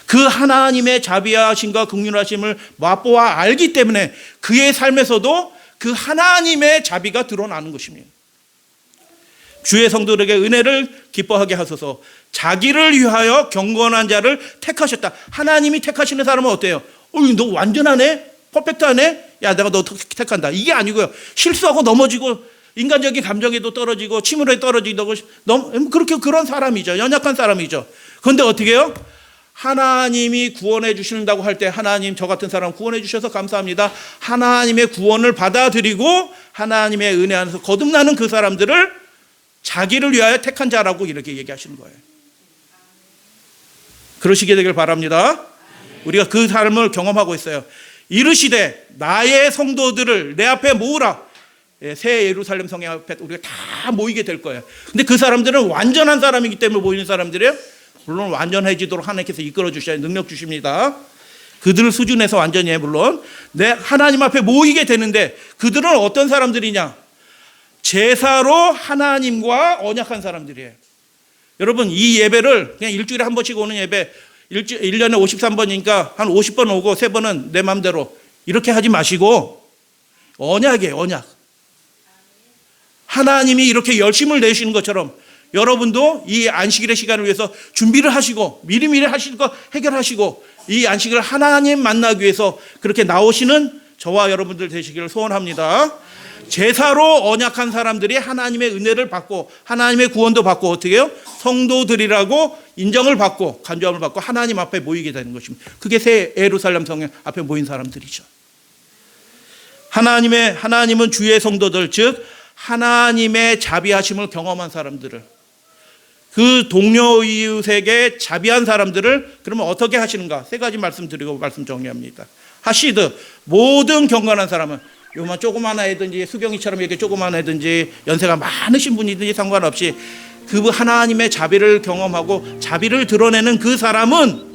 그 하나님의 자비하심과 긍휼하심을 맛보아 알기 때문에 그의 삶에서도 그 하나님의 자비가 드러나는 것입니다. 주의 성도들에게 은혜를 기뻐하게 하소서. 자기를 위하여 경건한 자를 택하셨다. 하나님이 택하시는 사람은 어때요? 너 완전하네? 퍼펙트하네? 야, 내가 너 택한다. 이게 아니고요. 실수하고 넘어지고 인간적인 감정에도 떨어지고 침울에 떨어지고 그렇게 그런 사람이죠. 연약한 사람이죠. 그런데 어떻게 해요? 하나님이 구원해 주신다고 할 때 하나님 저 같은 사람 구원해 주셔서 감사합니다. 하나님의 구원을 받아들이고 하나님의 은혜 안에서 거듭나는 그 사람들을 자기를 위하여 택한 자라고 이렇게 얘기하시는 거예요. 그러시게 되길 바랍니다. 우리가 그 삶을 경험하고 있어요. 이르시되 나의 성도들을 내 앞에 모으라. 새 예루살렘 성에 앞에 우리가 다 모이게 될 거예요. 근데 그 사람들은 완전한 사람이기 때문에 모이는 사람들이에요. 물론 완전해지도록 하나님께서 이끌어 주셔야 능력 주십니다. 그들 수준에서 완전히 물론 하나님 앞에 모이게 되는데 그들은 어떤 사람들이냐? 제사로 하나님과 언약한 사람들이에요. 여러분 이 예배를 그냥 일주일에 한 번씩 오는 예배 1년에 53번이니까 한 50번 오고 3번은 내 마음대로 이렇게 하지 마시고 언약이에요. 언약. 하나님이 이렇게 열심을 내시는 것처럼 여러분도 이 안식일의 시간을 위해서 준비를 하시고 미리미리 하실 거 해결하시고 이 안식을 하나님 만나기 위해서 그렇게 나오시는 저와 여러분들 되시기를 소원합니다. 제사로 언약한 사람들이 하나님의 은혜를 받고 하나님의 구원도 받고 어떻게 해요? 성도들이라고 인정을 받고 간주함을 받고 하나님 앞에 모이게 되는 것입니다. 그게 새 예루살렘 성령 앞에 모인 사람들이죠. 하나님은 주의 성도들, 즉 하나님의 자비하심을 경험한 사람들을, 그 동료 이웃에게 자비한 사람들을 그러면 어떻게 하시는가? 세 가지 말씀드리고 말씀 정리합니다. 하시드, 모든 경건한 사람은 요만 조그만 애든지 수경이처럼 이렇게 조그만 애든지 연세가 많으신 분이든지 상관없이 그 하나님의 자비를 경험하고 자비를 드러내는 그 사람은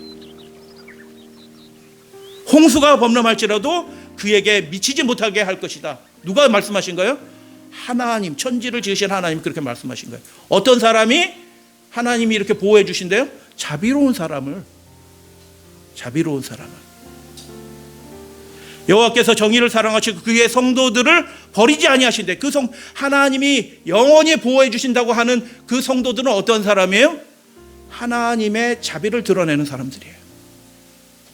홍수가 범람할지라도 그에게 미치지 못하게 할 것이다. 누가 말씀하신 거예요? 하나님, 천지를 지으신 하나님 그렇게 말씀하신 거예요. 어떤 사람이 하나님이 이렇게 보호해 주신대요? 자비로운 사람을. 여호와께서 정의를 사랑하시고 그의 성도들을 버리지 아니하신대. 하나님이 영원히 보호해 주신다고 하는 그 성도들은 어떤 사람이에요? 하나님의 자비를 드러내는 사람들이에요.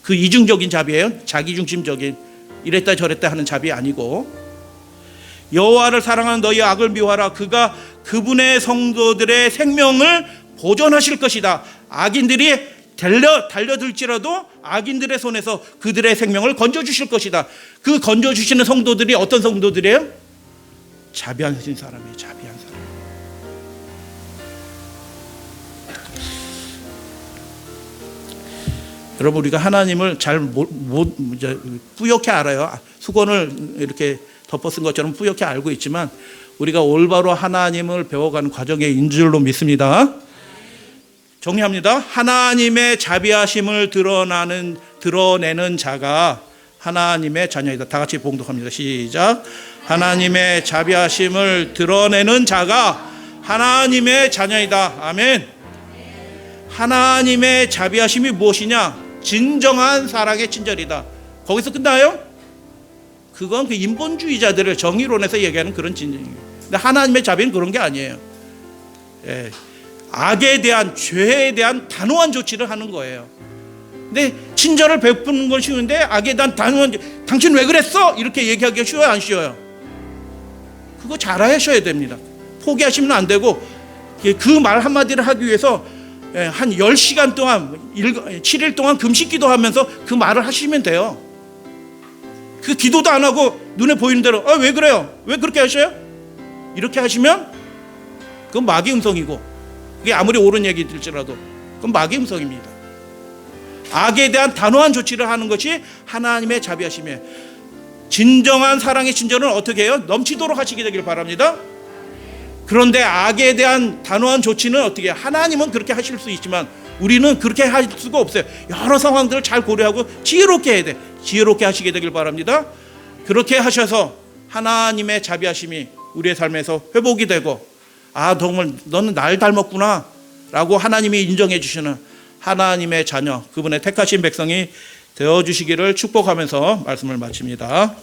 그 이중적인 자비예요. 자기중심적인 이랬다 저랬다 하는 자비 아니고, 여호와를 사랑하는 너희 악을 미워하라. 그가 그분의 성도들의 생명을 보존하실 것이다. 악인들이 달려들지라도 악인들의 손에서 그들의 생명을 건져주실 것이다. 그 건져주시는 성도들이 어떤 성도들이에요? 자비하신 사람이에요. 자비한 사람. 여러분, 우리가 하나님을 잘 뿌옇게 알아요. 수건을 이렇게 덮어 쓴 것처럼 뿌옇게 알고 있지만 우리가 올바로 하나님을 배워가는 과정인 줄로 믿습니다. 정리합니다. 하나님의 자비하심을 드러내는 자가 하나님의 자녀이다. 다 같이 봉독합니다. 시작. 하나님의 자비하심을 드러내는 자가 하나님의 자녀이다. 아멘. 하나님의 자비하심이 무엇이냐? 진정한 사랑의 친절이다. 거기서 끝나요? 그건 그 인본주의자들을 정의론에서 얘기하는 그런 진정이에요. 근데 하나님의 자비는 그런 게 아니에요. 예. 악에 대한, 죄에 대한 단호한 조치를 하는 거예요. 근데 친절을 베푸는 건 쉬운데 악에 대한 단호한, 당신 왜 그랬어? 이렇게 얘기하기가 쉬워요, 안 쉬워요? 그거 잘 하셔야 됩니다. 포기하시면 안 되고, 그 말 한마디를 하기 위해서 한 10시간 동안 7일 동안 금식 기도하면서 그 말을 하시면 돼요. 그 기도도 안 하고 눈에 보이는 대로 왜 그래요? 왜 그렇게 하셔요? 이렇게 하시면 그건 마귀 음성이고, 그게 아무리 옳은 얘기일지라도 그건 마귀 음성입니다. 악에 대한 단호한 조치를 하는 것이 하나님의 자비하심이에요. 진정한 사랑의 친절은 어떻게 해요? 넘치도록 하시게 되길 바랍니다. 그런데 악에 대한 단호한 조치는 어떻게 해요? 하나님은 그렇게 하실 수 있지만 우리는 그렇게 할 수가 없어요. 여러 상황들을 잘 고려하고 지혜롭게 해야 돼. 지혜롭게 하시게 되길 바랍니다. 그렇게 하셔서 하나님의 자비하심이 우리의 삶에서 회복이 되고, 정말 너는 날 닮았구나 라고 하나님이 인정해 주시는 하나님의 자녀, 그분의 택하신 백성이 되어주시기를 축복하면서 말씀을 마칩니다.